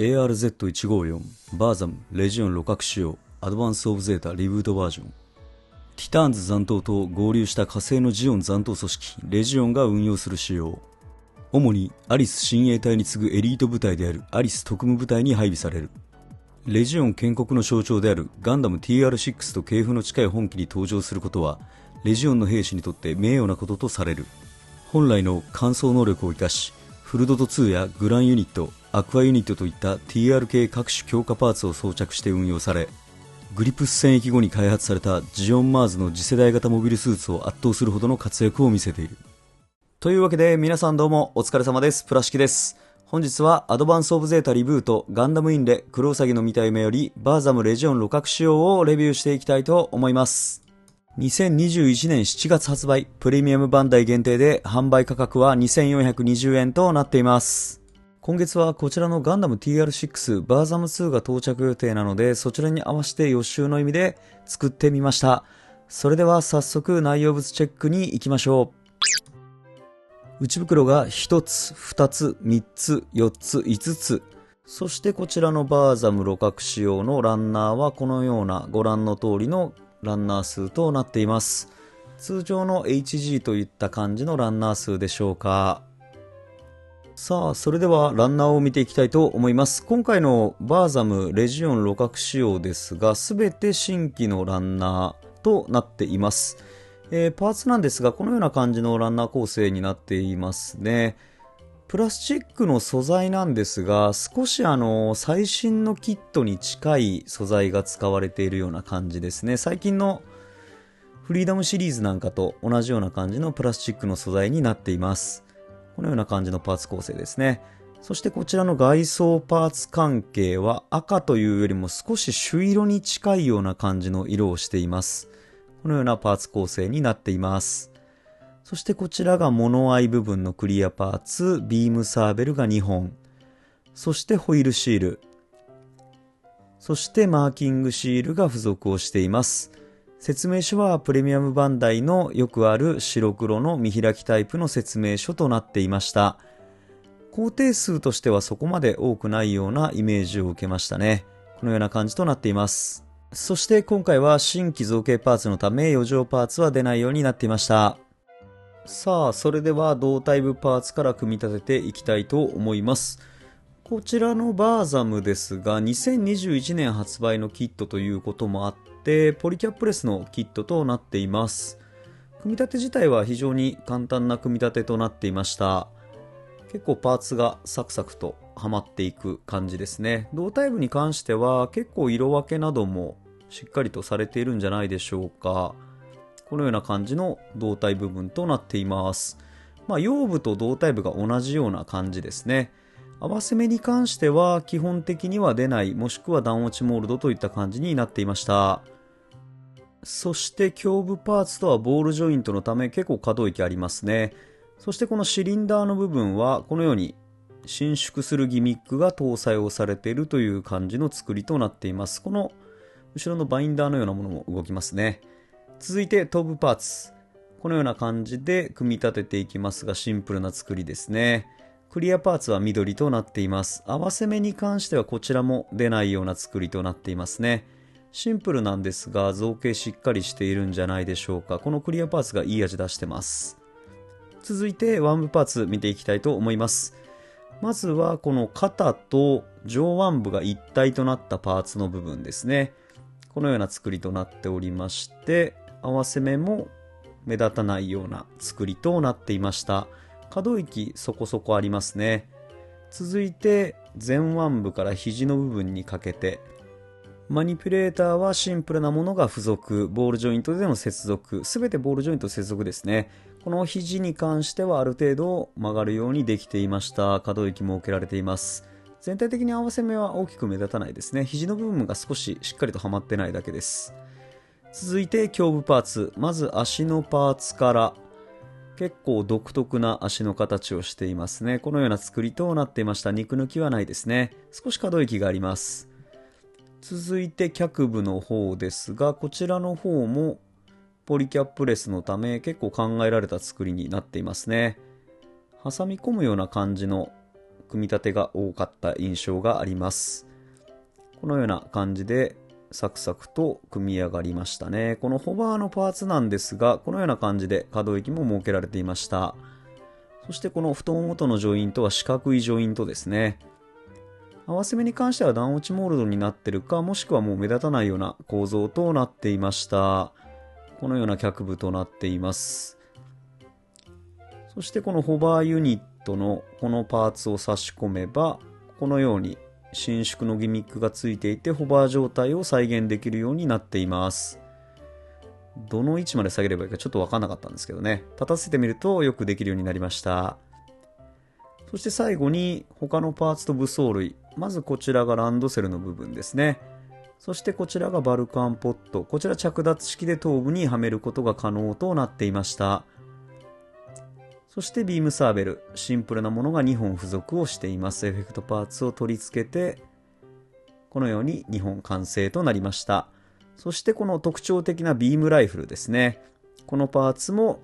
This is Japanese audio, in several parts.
ARZ154 バーザムレジオン露獲仕様アドバンスオブゼータリブートバージョン。ティターンズ残党と合流した火星のジオン残党組織レジオンが運用する仕様。主にアリス親衛隊に次ぐエリート部隊であるアリス特務部隊に配備される。レジオン建国の象徴であるガンダム TR6 と系譜の近い本機に登場することはレジオンの兵士にとって名誉なこととされる。本来の乾燥能力を生かし、フルドト2やグランユニット、アクアユニットといった TR 系各種強化パーツを装着して運用され、グリプス戦役後に開発されたジオンマーズの次世代型モビルスーツを圧倒するほどの活躍を見せている。というわけで皆さんどうもお疲れ様です。プラシキです。本日はアドバンスオブゼータリブートガンダムインレクロウサギの見た夢よりバーザムレジオン露獲仕様をレビューしていきたいと思います。2021年7月発売、プレミアムバンダイ限定で販売価格は2420円となっています。今月はこちらのガンダム TR6 バーザム2が到着予定なので、そちらに合わせて予習の意味で作ってみました。それでは早速内容物チェックに行きましょう。内袋が1つ、2つ、3つ、4つ、5つ。そしてこちらのバーザム露獲仕様のランナーはこのようなご覧の通りのランナー数となっています。通常の HG といった感じのランナー数でしょうか。さあ、それではランナーを見ていきたいと思います。今回のバーザムレジオン露獲仕様ですが、すべて新規のランナーとなっています。パーツなんですが、このような感じのランナー構成になっていますね。プラスチックの素材なんですが、少し最新のキットに近い素材が使われているような感じですね。最近のフリーダムシリーズなんかと同じような感じのプラスチックの素材になっています。このような感じのパーツ構成ですね。そしてこちらの外装パーツ関係は赤というよりも少し朱色に近いような感じの色をしています。このようなパーツ構成になっています。そしてこちらが物合い部分のクリアパーツ、ビームサーベルが2本、そしてホイールシール、そしてマーキングシールが付属をしています。説明書はプレミアムバンダイのよくある白黒の見開きタイプの説明書となっていました。工程数としてはそこまで多くないようなイメージを受けましたね。このような感じとなっています。そして今回は新規造形パーツのため余剰パーツは出ないようになっていました。さあ、それでは胴体部パーツから組み立てていきたいと思います。こちらのバーザムですが、2021年発売のキットということもあって、ポリキャップレスのキットとなっています。組み立て自体は非常に簡単な組み立てとなっていました。結構パーツがサクサクとはまっていく感じですね。胴体部に関しては結構色分けなどもしっかりとされているんじゃないでしょうか。このような感じの胴体部分となっています。腰部と胴体部が同じような感じですね。合わせ目に関しては基本的には出ない、もしくは段落ちモールドといった感じになっていました。そして胸部パーツとはボールジョイントのため結構可動域ありますね。そしてこのシリンダーの部分はこのように伸縮するギミックが搭載をされているという感じの作りとなっています。この後ろのバインダーのようなものも動きますね。続いて頭部パーツ。このような感じで組み立てていきますが、シンプルな作りですね。クリアパーツは緑となっています。合わせ目に関してはこちらも出ないような作りとなっていますね。シンプルなんですが造形しっかりしているんじゃないでしょうか。このクリアパーツがいい味出してます。続いて腕部パーツ見ていきたいと思います。まずはこの肩と上腕部が一体となったパーツの部分ですね。このような作りとなっておりまして、合わせ目も目立たないような作りとなっていました。可動域そこそこありますね。続いて前腕部から肘の部分にかけて、マニピュレーターはシンプルなものが付属、ボールジョイントでの接続、すべてボールジョイント接続ですね。この肘に関してはある程度曲がるようにできていました。可動域も設けられています。全体的に合わせ目は大きく目立たないですね。肘の部分が少ししっかりとはまってないだけです。続いて胸部パーツ。まず足のパーツから結構独特な足の形をしていますね。このような作りとなっていました。肉抜きはないですね。少し可動域があります。続いて脚部の方ですが、こちらの方もポリキャップレスのため結構考えられた作りになっていますね。挟み込むような感じの組み立てが多かった印象があります。このような感じでサクサクと組み上がりましたね。このホバーのパーツなんですが、このような感じで可動域も設けられていました。そしてこの太ももとのジョイントは四角いジョイントですね。合わせ目に関しては段落ちモールドになってるか、もしくはもう目立たないような構造となっていました。このような脚部となっています。そしてこのホバーユニットのこのパーツを差し込めば、このように伸縮のギミックがついていて、ホバー状態を再現できるようになっています。どの位置まで下げればいいかちょっと分かんなかったんですけどね。立たせてみるとよくできるようになりました。そして最後に他のパーツと武装類。まずこちらがランドセルの部分ですね。そしてこちらがバルカンポット。こちら着脱式で頭部にはめることが可能となっていました。そしてビームサーベル。シンプルなものが2本付属をしています。エフェクトパーツを取り付けて、このように2本完成となりました。そしてこの特徴的なビームライフルですね。このパーツも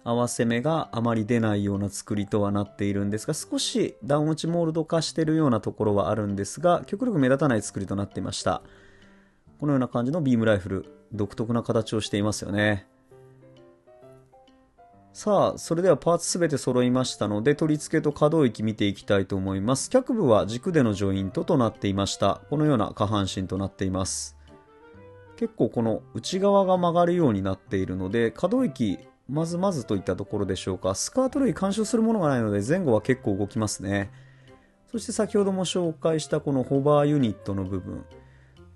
合わせ目があまり出ないような作りとはなっているんですが、少し段落ちモールド化しているようなところはあるんですが、極力目立たない作りとなっていました。このような感じのビームライフル、独特な形をしていますよね。さあ、それではパーツすべて揃いましたので、取り付けと可動域見ていきたいと思います。脚部は軸でのジョイントとなっていました。このような下半身となっています。結構この内側が曲がるようになっているので、可動域まずまずといったところでしょうか。スカート類干渉するものがないので前後は結構動きますね。そして先ほども紹介したこのホバーユニットの部分。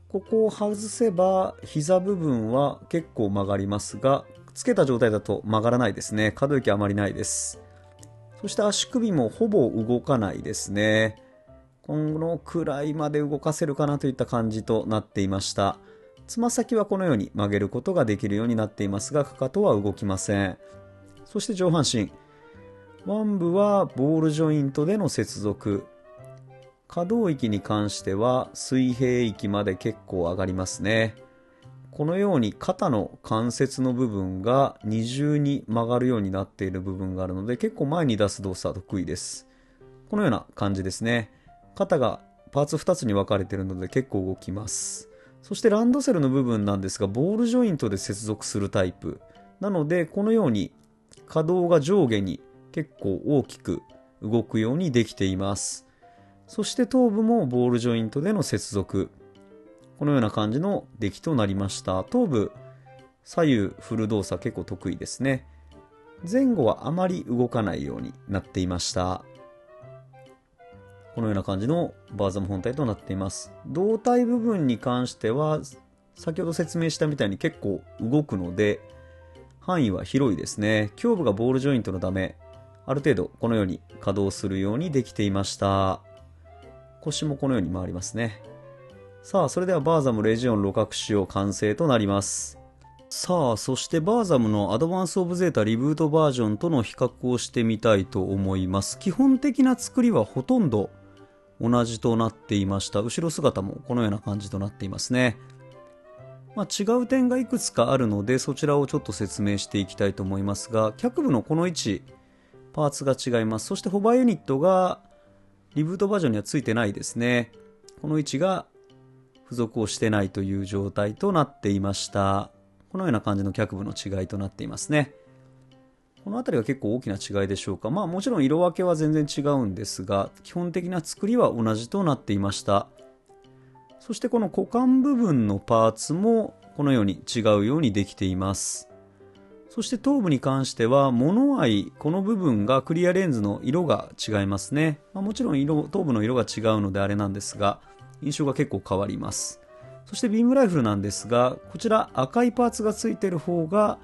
ここを外せば膝部分は結構曲がりますが、つけた状態だと曲がらないですね。可動域あまりないです。そして足首もほぼ動かないですね。このくらいまで動かせるかなといった感じとなっていました。つま先はこのように曲げることができるようになっていますが、かかとは動きません。そして上半身。腕部はボールジョイントでの接続。可動域に関しては水平域まで結構上がりますね。このように肩の関節の部分が二重に曲がるようになっている部分があるので、結構前に出す動作は得意です。このような感じですね。肩がパーツ2つに分かれているので結構動きます。そしてランドセルの部分なんですが、ボールジョイントで接続するタイプ。なので、このように可動が上下に結構大きく動くようにできています。そして頭部もボールジョイントでの接続。このような感じの出来となりました。頭部、左右振る動作結構得意ですね。前後はあまり動かないようになっていました。このような感じのバーザム本体となっています。胴体部分に関しては、先ほど説明したみたいに結構動くので、範囲は広いですね。胸部がボールジョイントのため、ある程度このように稼働するようにできていました。腰もこのように回りますね。さあ、それではバーザムレジオン露覚仕様完成となります。さあ、そしてバーザムのアドバンスオブゼータリブートバージョンとの比較をしてみたいと思います。基本的な作りはほとんど同じとなっていました。後ろ姿もこのような感じとなっていますね。違う点がいくつかあるので、そちらをちょっと説明していきたいと思いますが、脚部のこの位置、パーツが違います。そしてホバーユニットがリブートバージョンにはついてないですね。この位置が付属をしてないという状態となっていました。このような感じの脚部の違いとなっていますね。この辺りが結構大きな違いでしょうか。もちろん色分けは全然違うんですが、基本的な作りは同じとなっていました。そしてこの股間部分のパーツもこのように違うようにできています。そして頭部に関しては、物合い、この部分がクリアレンズの色が違いますね。もちろん頭部の色が違うのであれなんですが、印象が結構変わります。そしてビームライフルなんですが、こちら赤いパーツがついている方が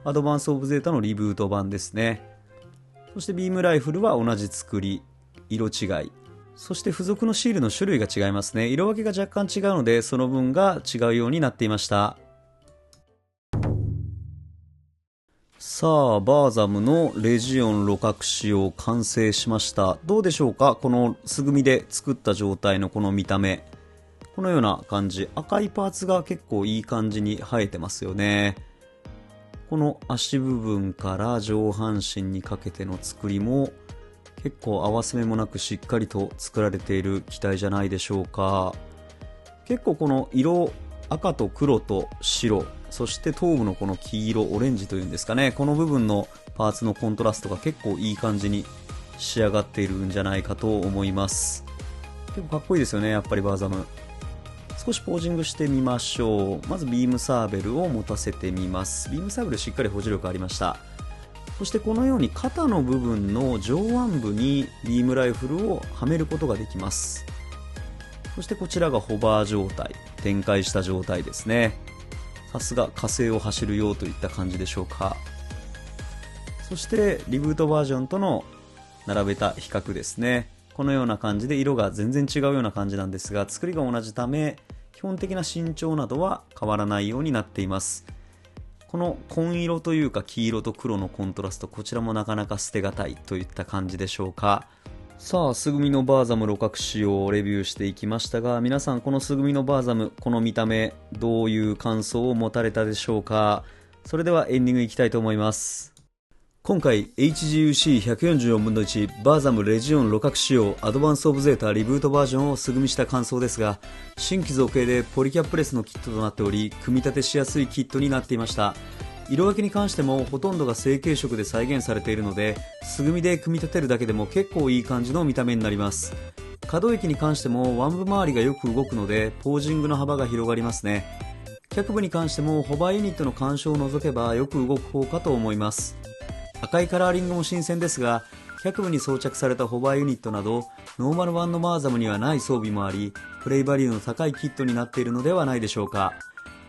アドバンスオブゼータのリブート版ですね。そしてビームライフルは同じ作り、色違い。そして付属のシールの種類が違いますね。色分けが若干違うので、その分が違うようになっていました。さあ、バーザムのレジオン露覚仕様完成しました。どうでしょうか？この素組みで作った状態のこの見た目。このような感じ。赤いパーツが結構いい感じに生えてますよね。この足部分から上半身にかけての作りも結構合わせ目もなくしっかりと作られている機体じゃないでしょうか。結構この色、赤と黒と白、そして頭部のこの黄色、オレンジというんですかね、この部分のパーツのコントラストが結構いい感じに仕上がっているんじゃないかと思います。結構かっこいいですよね、やっぱりバーザム。少しポージングしてみましょう。まずビームサーベルを持たせてみます。ビームサーベルしっかり保持力ありました。そしてこのように肩の部分の上腕部にビームライフルをはめることができます。そしてこちらがホバー状態、展開した状態ですね。さすが火星を走るようといった感じでしょうか。そしてリブートバージョンとの並べた比較ですね。このような感じで色が全然違うような感じなんですが、作りが同じため基本的な身長などは変わらないようになっています。この紺色というか黄色と黒のコントラスト、こちらもなかなか捨てがたいといった感じでしょうか。さあ、スグミのバーザム露覚仕様をレビューしていきましたが、皆さんこのスグミのバーザム、この見た目どういう感想を持たれたでしょうか。それではエンディングいきたいと思います。今回 HGUC144 分の1バーザムレジオン露覚仕様アドバンスオブゼータリブートバージョンを素組みした感想ですが、新規造形でポリキャップレスのキットとなっており、組み立てしやすいキットになっていました。色分けに関してもほとんどが成型色で再現されているので、素組みで組み立てるだけでも結構いい感じの見た目になります。可動域に関しても腕部周りがよく動くのでポージングの幅が広がりますね。脚部に関してもホバーユニットの干渉を除けばよく動く方かと思います。赤いカラーリングも新鮮ですが、脚部に装着されたホバーユニットなどノーマル版のバーザムにはない装備もあり、プレイバリューの高いキットになっているのではないでしょうか。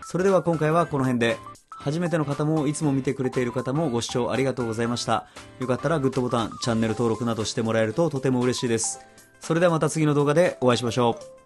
それでは今回はこの辺で。初めての方もいつも見てくれている方もご視聴ありがとうございました。よかったらグッドボタン、チャンネル登録などしてもらえるととても嬉しいです。それではまた次の動画でお会いしましょう。